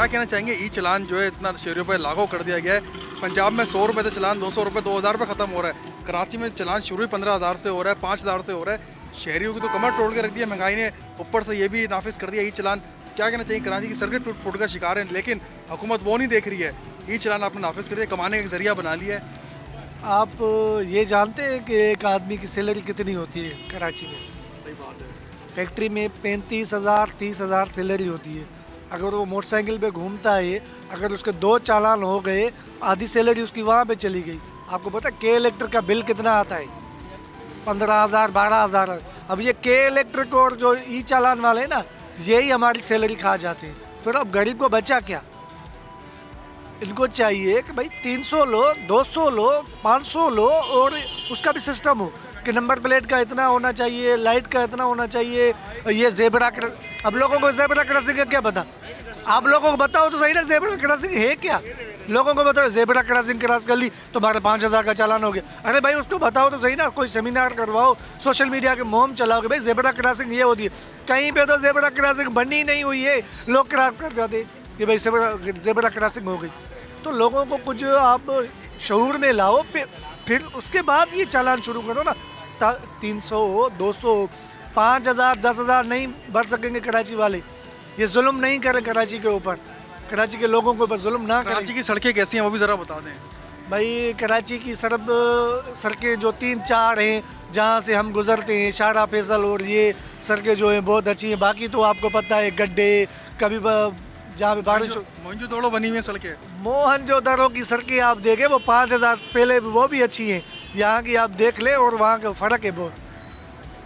क्या कहना चाहेंगे, ई चलान जो है इतना शहरों पर लागू कर दिया गया है। पंजाब में 100 रुपये से चलान 200 रुपये 2000 रुपये ख़त्म हो रहा है। कराची में चलान शुरू ही 15,000 से हो रहा है, 5,000 से हो रहा है। शहरियों की तो कमर तोड़ के रख दिया महंगाई ने, ऊपर से ये भी नाफिज कर दिया ई चलान। क्या कहना चाहिए, कराची की सड़कें टूट फूट का शिकार है, लेकिन हुकूमत वो नहीं देख रही है। ई चलान आपने नाफिज कर दिया, कमाने का जरिया बना लिया है। आप ये जानते हैं कि एक आदमी की सैलरी कितनी होती है कराची में? सही बात है। फैक्ट्री में 35,000 30,000 सैलरी होती है। अगर वो मोटरसाइकिल पे घूमता है, अगर उसके 2 चालान हो गए, आधी सैलरी उसकी वहाँ पे चली गई। आपको पता है के इलेक्ट्रिक का बिल कितना आता है? 15,000 12,000। अब ये के इलेक्ट्रिक और जो ई चालान वाले हैं ना, यही हमारी सैलरी खा जाते हैं। फिर अब गरीब को बचा क्या? इनको चाहिए कि भाई 300 लो, 200 लो, 500 लो, और उसका भी सिस्टम हो कि नंबर प्लेट का इतना होना चाहिए, लाइट का इतना होना चाहिए। ये जेबरा अब लोगों को जेबरा क्रॉसिंग का क्या पता? आप लोगों को बताओ तो सही ना, जेबरा क्रॉसिंग है क्या? लोगों को बताओ जेबरा क्रॉसिंग क्रॉस कर ली तुम्हारा 5,000 का चालान हो गया। अरे भाई उसको बताओ तो सही ना, कोई सेमिनार करवाओ, सोशल मीडिया के मुहिम चलाओ कि भाई जेबरा क्रॉसिंग ये होती है। कहीं पे तो जेबरा क्रॉसिंग बनी नहीं हुई है, लोग क्रॉस कर जाते कि भाई जेबरा क्रॉसिंग हो गई। तो लोगों को कुछ आप शऊर में लाओ, फिर उसके बाद ये चालान शुरू करो ना। 300 200 5,000 10,000 नहीं भर सकेंगे कराची वाले। ये जुल्म नहीं करें कराची के ऊपर, कराची के लोगों के ऊपर जुल्म ना करें। कराची की सड़कें कैसी हैं वो भी ज़रा बता दें। भाई कराची की सड़कें जो 3-4 हैं जहाँ से हम गुजरते हैं, शारा फैसल, और ये सड़कें जो हैं बहुत अच्छी हैं। बाकी तो आपको पता है गड्ढे, कभी जहाँ पे बारिश मोहनजोदड़ो बनी हुई है सड़कें। मोहनजोदड़ो की सड़कें आप देखें, वो 5,000 पहले वो भी अच्छी हैं। यहाँ की आप देख लें और वहाँ का फ़र्क है बहुत।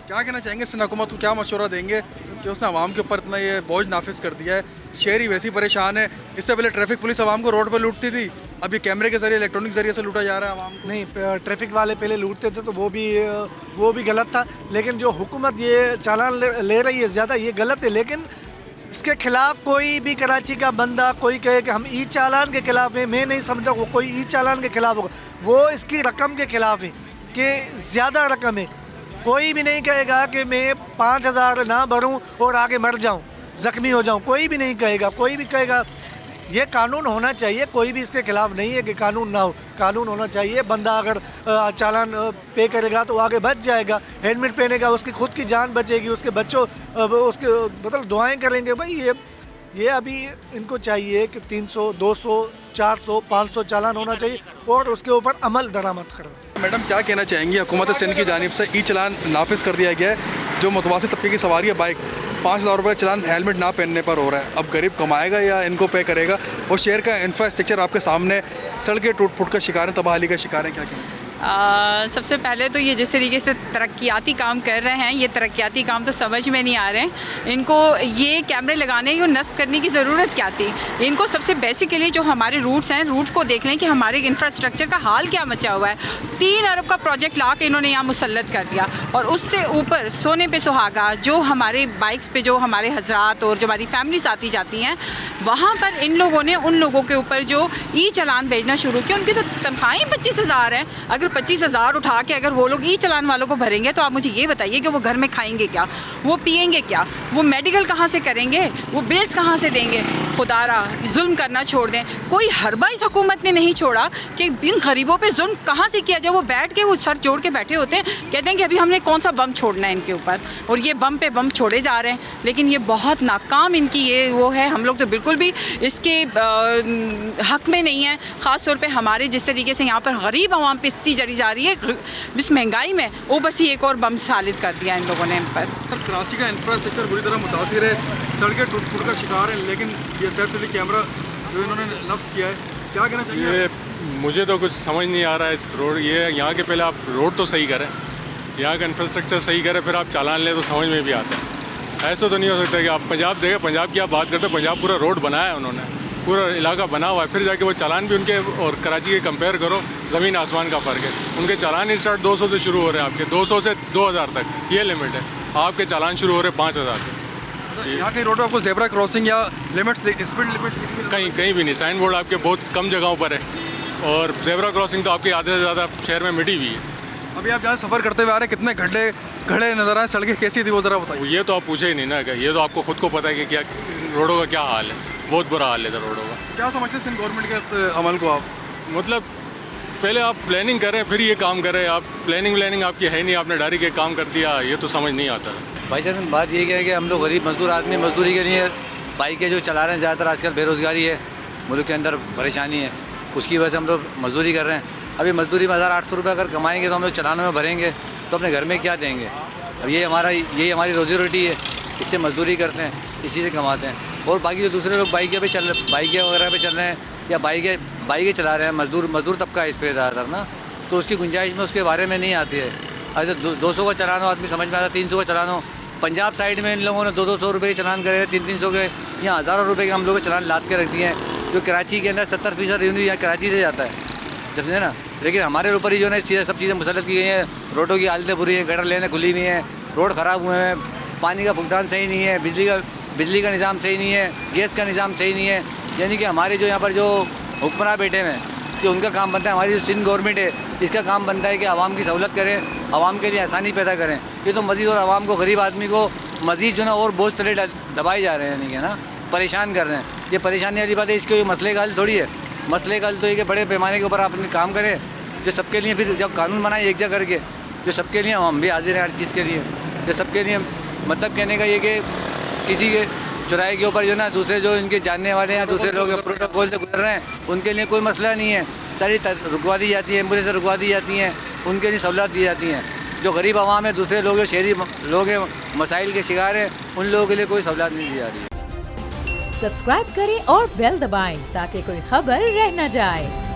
क्या कहना चाहेंगे, सिंध हुकूमत को क्या मशवरा देंगे कि उसने आवाम के ऊपर इतना ये बोझ नाफिज कर दिया है? शहरी वैसे ही परेशान है। इससे पहले ट्रैफिक पुलिस आवाम को रोड पर लूटती थी, अब ये कैमरे के जरिए, इलेक्ट्रॉनिक जरिए से लूटा जा रहा है आवाम को। नहीं, ट्रैफिक वाले पहले लूटते थे तो वो भी गलत था, लेकिन जो हुकूमत ये चालान ले रही है ज़्यादा, ये गलत है। लेकिन इसके खिलाफ कोई भी कराची का बंदा कोई कहे कि हम ई चालान के खिलाफ हैं, मैं नहीं समझता वो कोई ई चालान के खिलाफ होगा। वो इसकी रकम के खिलाफ है कि ज़्यादा रकम है। कोई भी नहीं कहेगा कि मैं 5,000 ना भरूं और आगे मर जाऊं, ज़ख्मी हो जाऊं, कोई भी नहीं कहेगा। कोई भी कहेगा ये कानून होना चाहिए, कोई भी इसके खिलाफ नहीं है कि कानून ना हो। कानून होना चाहिए। बंदा अगर चालान पे करेगा तो आगे बच जाएगा, हेलमेट पहनेगा, उसकी खुद की जान बचेगी, उसके बच्चों उसके मतलब दुआएं करेंगे। भाई ये अभी इनको चाहिए कि 300 200 400 500 चालान होना चाहिए और उसके ऊपर अमल दरामद करें। मैडम क्या कहना चाहेंगी, हुकूमत सिंध की जानिब से ई चलान नाफिज कर दिया गया है। जो मुतवासित तबके की सवारी है बाइक, 5,000 रुपये का चलान हेलमेट ना पहनने पर हो रहा है। अब गरीब कमाएगा या इनको पे करेगा? और शहर का इंफ्रास्ट्रक्चर आपके सामने, सड़कें टूट फूट का शिकार है, तबाही का शिकार है, क्या कहना? सबसे पहले तो ये जिस तरीके से तरक्याती काम कर रहे हैं, ये तरक्याती काम तो समझ में नहीं आ रहे हैं। इनको ये कैमरे लगाने और नस्ब करने की ज़रूरत क्या थी? इनको सबसे बेसिकली जो हमारे रूट्स हैं, रूट्स को देख लें कि हमारे इंफ्रास्ट्रक्चर का हाल क्या मचा हुआ है। 3 अरब का प्रोजेक्ट ला के इन्होंने यहाँ मुसल्लत कर दिया, और उससे ऊपर सोने पे सुहागा जो हमारे बाइक्स पे जो हमारे हजरात और जो हमारी फैमिलीज आती जाती हैं, वहाँ पर इन लोगों ने उन लोगों के ऊपर जो ई चलान भेजना शुरू किया। उनकी तो तनख्वाहें 25,000 हैं। अगर 25,000 उठा के अगर वो लोग ई चलान वालों को भरेंगे तो आप मुझे ये बताइए कि वो घर में खाएंगे क्या, वो पिएंगे क्या, वो मेडिकल कहाँ से करेंगे, वो बिल्स कहाँ से देंगे? खुदारा जुल्म करना छोड़ दें। कोई हरबा इस हुकूमत ने नहीं छोड़ा कि इन गरीबों पे जुल्म कहाँ से किया जाए। वो बैठ के वो सर जोड़ के बैठे होते हैं, कहते हैं कि अभी हमने कौन सा बम छोड़ना है इनके ऊपर, और ये बम पे बम छोड़े जा रहे हैं। लेकिन ये बहुत नाकाम इनकी ये वो है। हम लोग तो बिल्कुल भी इसके हक में नहीं है। ख़ास तौर पे हमारे जिस तरीके से यहाँ पर गरीब आवाम पिसती जड़ी जा रही है इस महंगाई में, ऊपर से एक और बम सालिद कर दिया इन लोगों ने इन पर। कराची का इंफ्रास्ट्रक्चर बुरी तरह मुतासिर है, सड़कें टूट फूट का शिकार है, लेकिन ये सेल्फ कैमरा जो इन्होंने लफ्ज़ किया है, क्या कहना चाहिए? मुझे तो कुछ समझ नहीं आ रहा है। रोड ये यहाँ के पहले आप रोड तो सही करें, यहाँ का इंफ्रास्ट्रक्चर सही करें, फिर आप चालान लें तो समझ में भी आता है। ऐसा तो नहीं हो सकता कि आप पंजाब देखें, पंजाब की आप बात करते हैं, पंजाब पूरा रोड बनाया है उन्होंने, पूरा इलाका बना हुआ है, फिर जाके वो चालान भी उनके और कराची के कंपेयर करो, ज़मीन आसमान का फ़र्क है। उनके चालान ही स्टार्ट 200 से शुरू हो रहे हैं, आपके 200 से 2,000 तक ये लिमिट है। आपके चालान शुरू हो रहे हैं 5,000 से। यहाँ के रोड पर आपको जेब्रा क्रॉसिंग या लिमिट्स, स्पीड लिमिट कहीं भी नहीं। साइन बोर्ड आपके बहुत कम जगहों पर है, और जेब्रा क्रॉसिंग तो आपके आधे से ज़्यादा शहर में मिटी हुई है। अभी आप जहाँ सफ़र करते हुए आ रहे हैं, कितने गड्ढे नज़र आए, सड़कें कैसी थी वो ज़रा बताइए। ये तो आप पूछे ही नहीं ना, कि ये तो आपको खुद को पता है कि क्या रोडों का क्या हाल है। बहुत बुरा हाल है इधर रोडों का। क्या समझते हैं सिंध गवर्नमेंट के इस अमल को आप? मतलब पहले आप प्लानिंग करें फिर ये काम करें, आप प्लानिंग आपकी है नहीं, आपने डायरेक्ट ये काम कर दिया, ये तो समझ नहीं आता है। भाई साहब बात ये है कि हम लोग गरीब मजदूर आदमी मजदूरी के लिए बाइकें जो चला रहे हैं, ज़्यादातर आजकल बेरोज़गारी है, मुल्क के अंदर परेशानी है, उसकी वजह से हम लोग मजदूरी कर रहे हैं। अभी मजदूरी में 1800 रुपये अगर कमाएंगे तो हम लोग चलाने में भरेंगे तो अपने घर में क्या देंगे? अब यही हमारी रोजी रोटी है, इससे मजदूरी करते हैं, इसी से कमाते हैं। और बाकी जो दूसरे लोग बाइकें वगैरह पे चल रहे हैं या बाइकें चला रहे हैं, मजदूर तबका है इस पर ज़्यादातर ना, तो उसकी गुंजाइश में उसके बारे में नहीं आती है। अगर 200 का चलाना आदमी समझ में आता, 300 का चलाना। पंजाब साइड में इन लोगों ने 200 रुपये के चलान करे, 300 के, यहाँ हज़ारों रुपये के हम लोग चलान लाद के रख दिए हैं। जो कराची के अंदर 70% रेवेन्यू यहाँ कराची से जाता है, समझे ना। लेकिन हमारे ऊपर ही जो है सब चीज़ें मुसलत की गई हैं। रोडों की हालतें बुरी हैं, गटर लेने खुली हुई हैं, रोड ख़राब हुए हैं, पानी का भुगतान सही नहीं है, बिजली का निज़ाम सही नहीं है, गैस का निज़ाम सही नहीं है। यानी कि हमारे जो यहाँ पर जो हुक्मरान बैठे हैं कि उनका काम बनता है, हमारी जो सिंध गवर्नमेंट है इसका काम बनता है कि आवाम की सहूलत करें, आवाम के लिए आसानी पैदा करें। ये तो मज़ीद और आवाम को, गरीब आदमी को मज़ीद जो ना और बोझ तले दबाए जा रहे हैं, यानी कि ना परेशान कर रहे हैं। ये परेशानी वाली बात है, इसके मसले का हल थोड़ी है। मसले का हल तो ये कि बड़े पैमाने के ऊपर आप अपने काम करें, जो सबके लिए, फिर जब कानून बनाए एक जगह करके, जो सबके लिए, हम भी हाजिर हैं हर चीज़ के लिए, जो सबके लिए। मतलब कहने का ये कि किसी के चौराहे के ऊपर जो ना दूसरे जो इनके जानने वाले हैं, दूसरे लोग प्रोटोकॉल से गुजर रहे हैं, उनके लिए कोई मसला नहीं है, सारी रुकवा दी जाती है, एम्बुलेंस रुकवा दी जाती हैं, उनके लिए सहूलत दी जाती हैं। जो गरीब आवाम है, दूसरे लोग, शहरी लोग हैं, मसाइल के शिकार हैं, उन लोगों के लिए कोई सहूलत नहीं दी जा रही है। सब्सक्राइब करें और बेल दबाएं ताकि कोई खबर रह न जाए।